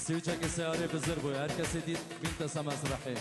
سويتشك سياري بزربو هركس ديت بنت مسرحي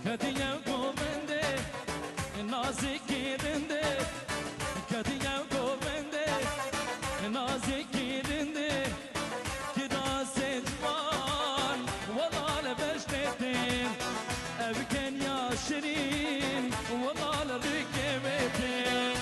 Kadiya govende, nazik yerinde. Kadiya govende, nazik yerinde. Kiraset var, valal beştetin. Evken yaşirin, valal rükemetin.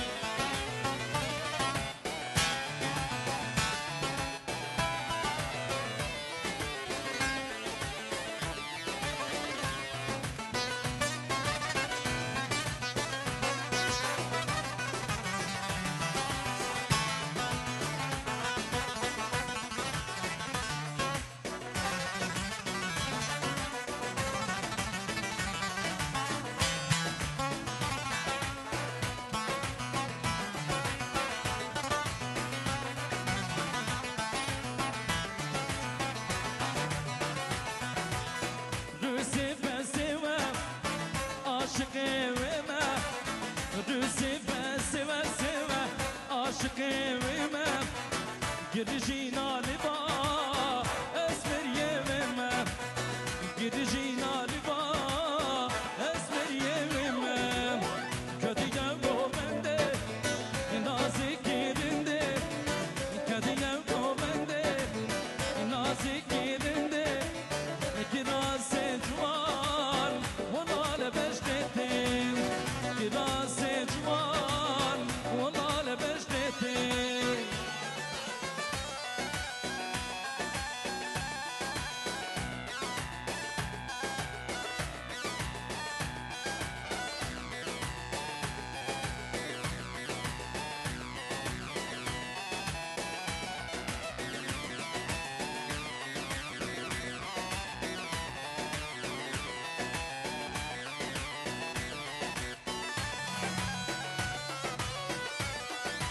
Girişina liba esmer yememe Girişina liba esmer yememe Kadiya govende nazik yerinde Kadiya govende nazik yerinde Kiraset var valal beştetin Kiraset var valal beştetin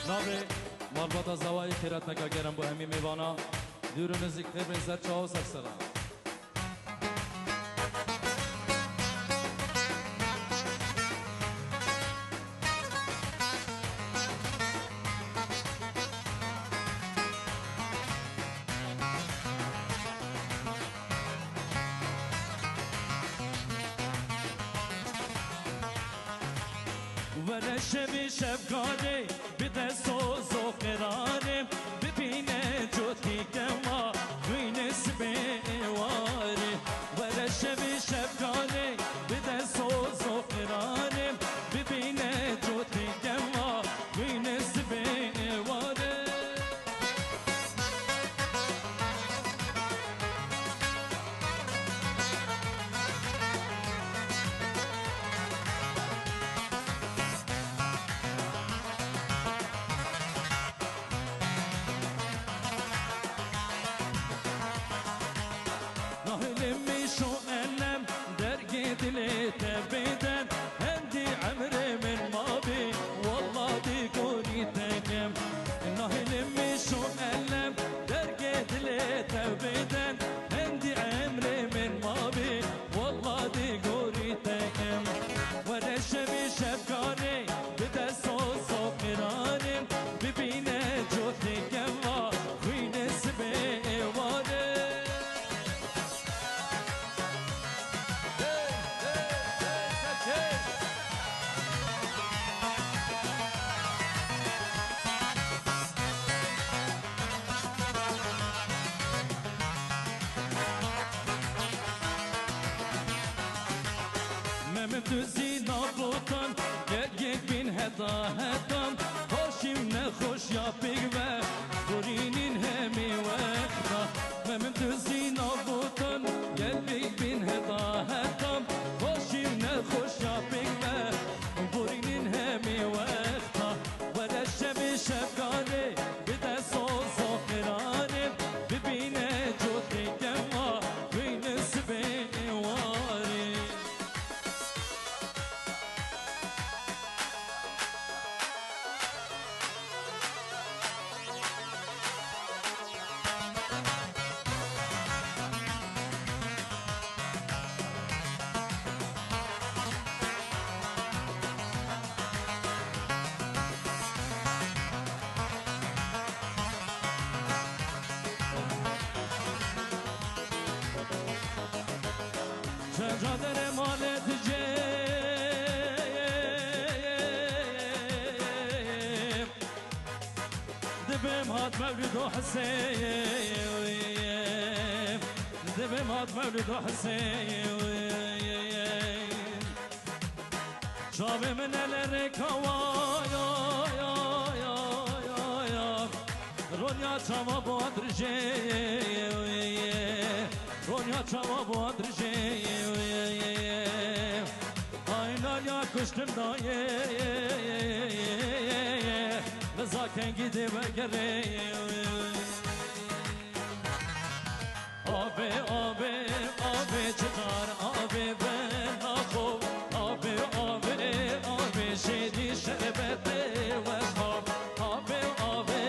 نابه مربوط زوای خیرت نگرم با همی میوانا دورون ذکر بزر چاو سرسرا ورشمی شبگانه بده سوز و قراره ببینه جوتی کما دوی نسبه واره ورشمی شبگانه بده سوز و قراره ببینه جوتی کما دوی نسبه واره تو زینا بودن یک بین هدا هدام خوشیم نخوش یا بگوه برینین همی وقتا من تو زینا بودن یک بین هدا هدام خوشیم نخوش یا بگوه برینین همی وقتا ولی شب شبگانه بده سوز و قراره ببینه جوتی گما بین سبین واری جادر مالت جيب دبم هات مولد حسين دبم هات مولد حسين شاب من الركوا يا يا يا يا يا رونيا شما بادر جيب رونيا شما بادر جيب Aynaya kuştum da zaten gidip geleyim Abi abi abi çıkar abi ben akov Abi abi abi şeydi şerbeti ve kov Abi abi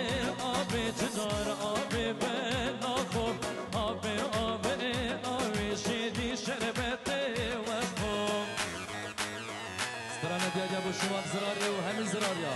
abi çıkar abi ben akov Abi abi abi şeydi şerbeti ve kov Strane diye bu şuvat zırarya ve hem zırarya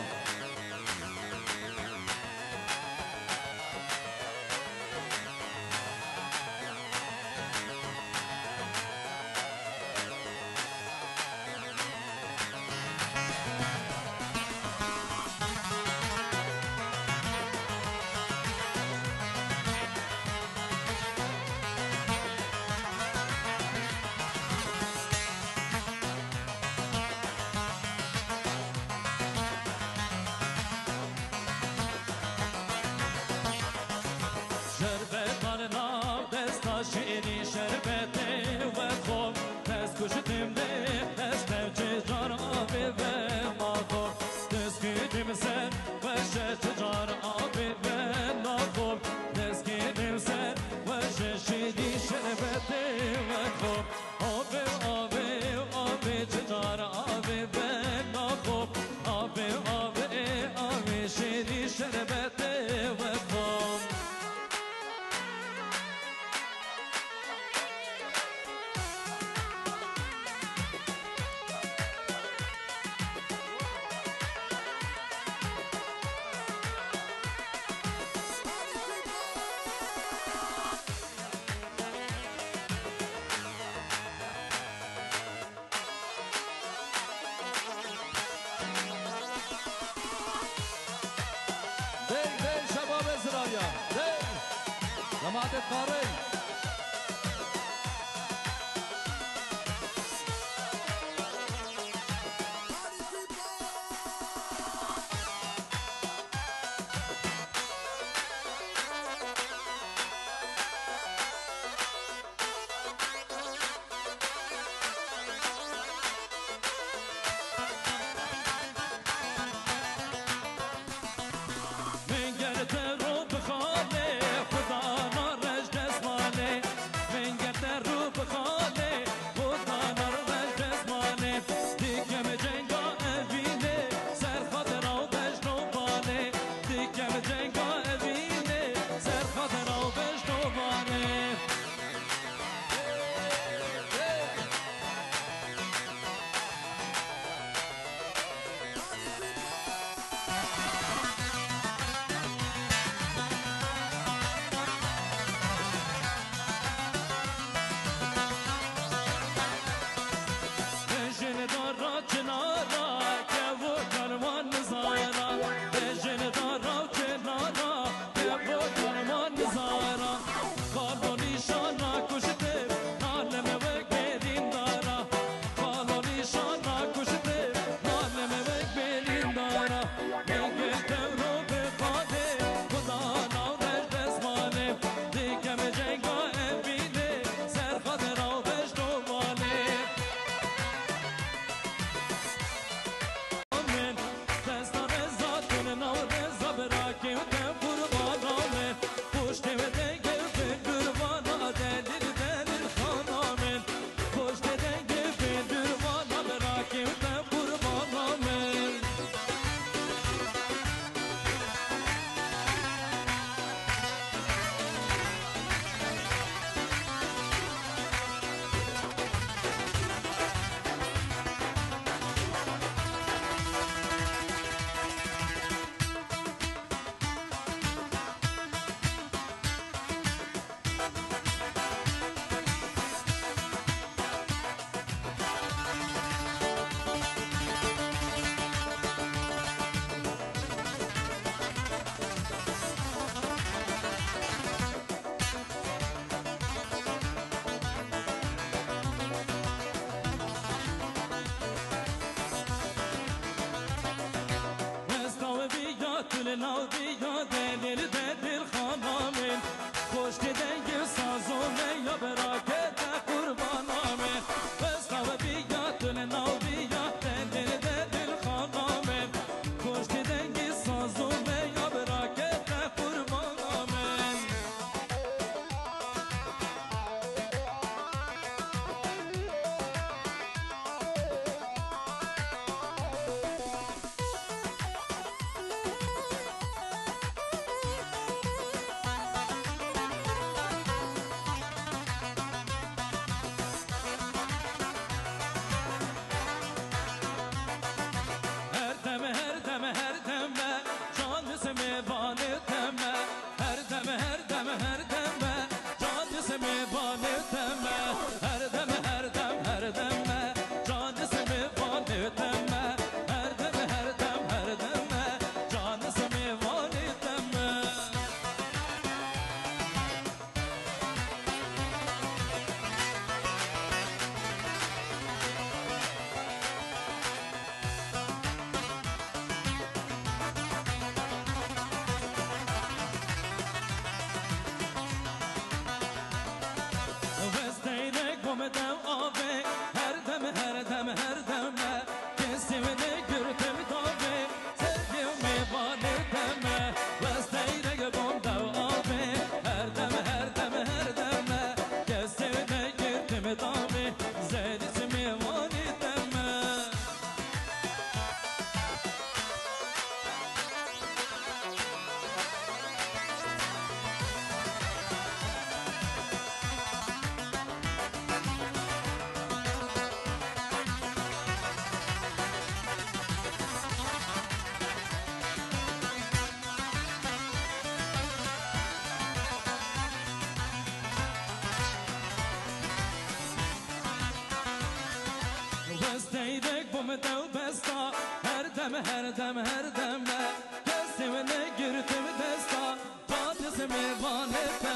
besteydek bu mu dev besta her dem her dem her demle kestimine girdim desta Cadisimi van etme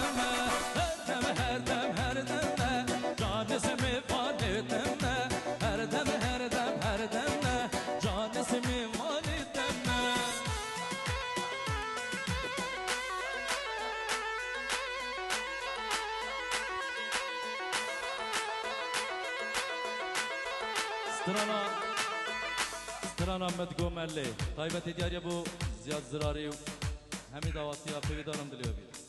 her dem her dem her demle Cadisimi van etme her dem her dem her demle Cadisimi van etme Strana Medgo Melli Taybet Diyarya bu Ziyad Zirari Hemi davası yaptı ve danım diliyor bir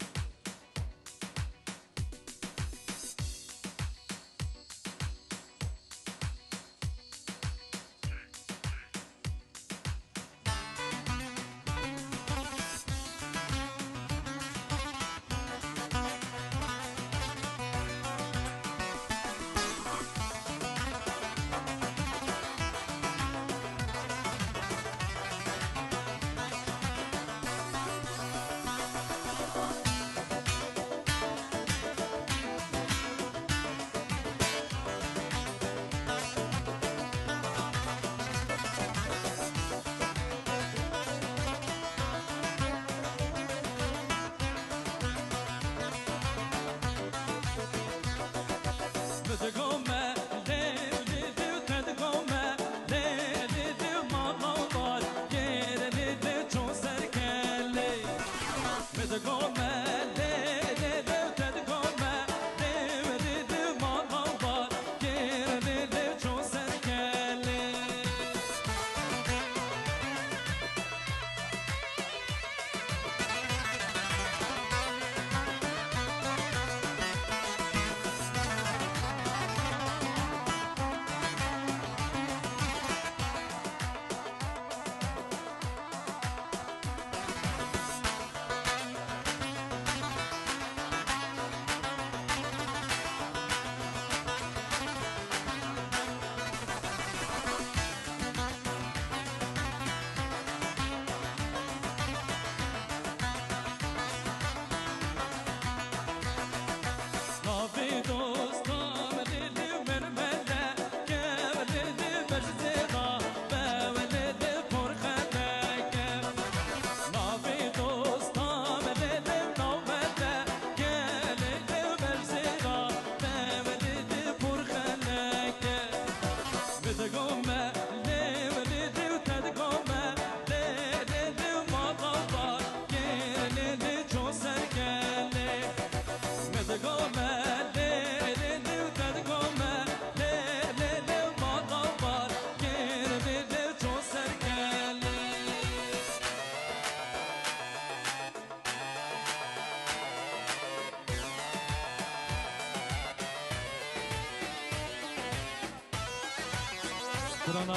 Strana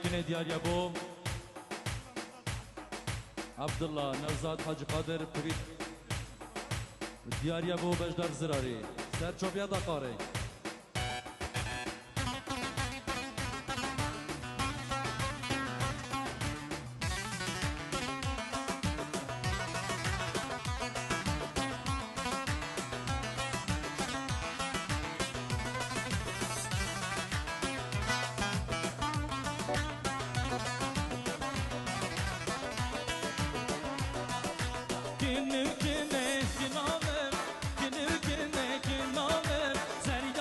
Kine Diyarya bu Abdullah Nevzat Hacı Kadir Pirit Diyarya bu Bejdar Zirari Serçopya Dakari Kine kine kinalım, kine kine kinalım, ser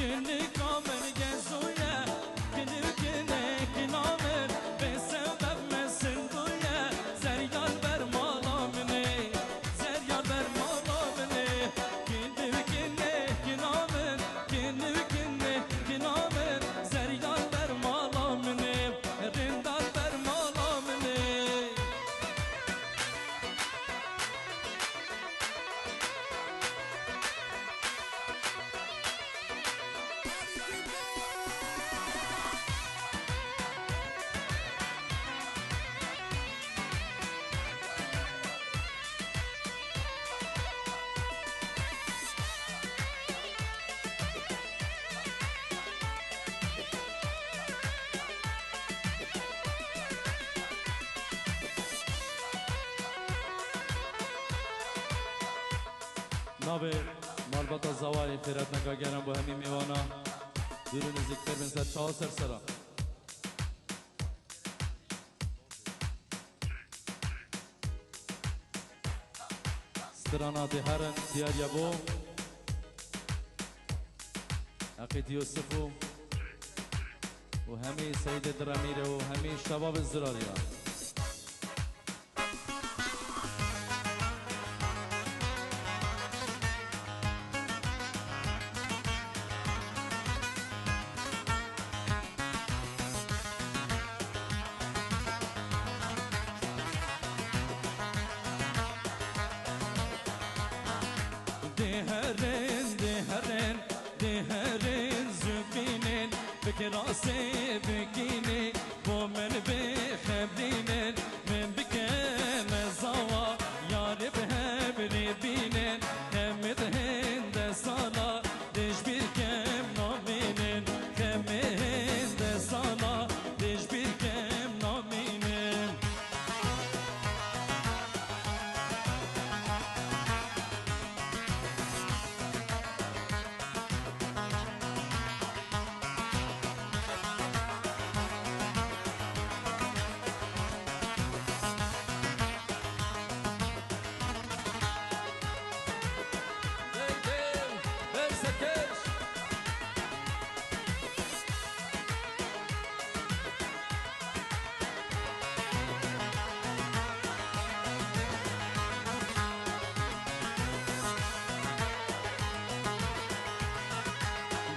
Günlü kamen gezuye Günlü güne kinamın Ve sebep mesin duye Zeryal ver malamını Zeryal ver malamını Günlü güne kinamın Günlü güne kinamın Zeryal ver malamını Rindal ver malamını نابه مالباتا زواری فیرت نکا گرم با همین میوانا بیرون زکتر بین سر چهار سر سرا سترانا دیهرن دیار یابو عقید یوسفو و همی سید درامیره و همی شباب الزراریا Deherin, deherin, deherin zübinin Bikirası bikini Bu men bixebrinin Men bikeme zava Yarib hebri binin Hemid hinde sana Diş bir kem naminin Hemid de sana Diş bir kem naminin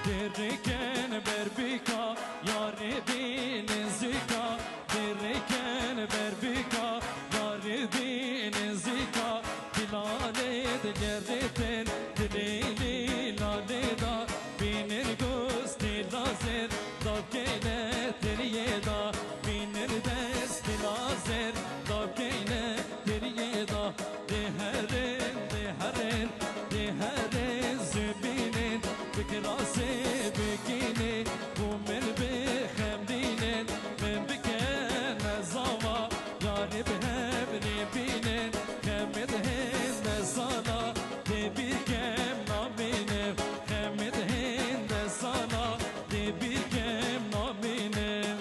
Dirriken berbika yari bin zika Dirriken berbika yari bin zika Dilalet gerreten dilili laleda Binir gusti lazer Dabkeyle teriyeda Binir desti lazer Dabkeyle teriyeda Deherin deherin deherin zübinin Bikirası bikini Bu men bixemdinin Men bikene zava Yarib hebri binin Hemid hinde sana De bir kem naminim Hemid hinde sana De bir kem naminim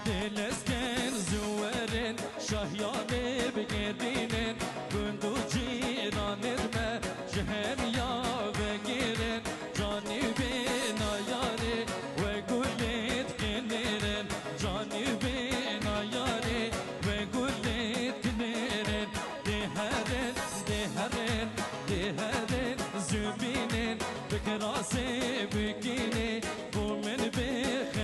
Dilesken züverin şahyane begerinin Gündu ciran etme şehem ya ve girin Cani bin ayari ve gullet gelirin Cani bin ayari ve gullet gelirin Deherin, deherin, deherin zübinin Bikirası bikini bu men bixebrinin